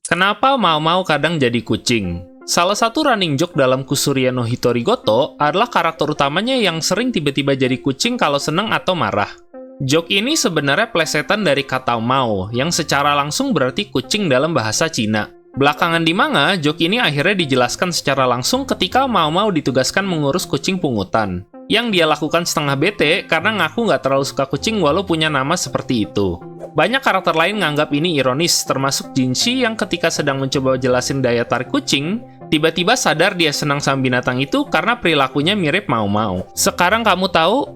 Kenapa Mau-Mau kadang jadi kucing? Salah satu running joke dalam Kusuria no Hitorigoto adalah karakter utamanya yang sering tiba-tiba jadi kucing kalau seneng atau marah. Joke ini sebenarnya plesetan dari kata Mao, yang secara langsung berarti kucing dalam bahasa Cina. Belakangan di manga, joke ini akhirnya dijelaskan secara langsung ketika Mau-Mau ditugaskan mengurus kucing pungutan. Yang dia lakukan setengah bete karena ngaku nggak terlalu suka kucing walau punya nama seperti itu. Banyak karakter lain nganggap ini ironis, termasuk Jinshi yang ketika sedang mencoba jelasin daya tarik kucing, tiba-tiba sadar dia senang sama binatang itu karena perilakunya mirip Mau-Mau. Sekarang kamu tahu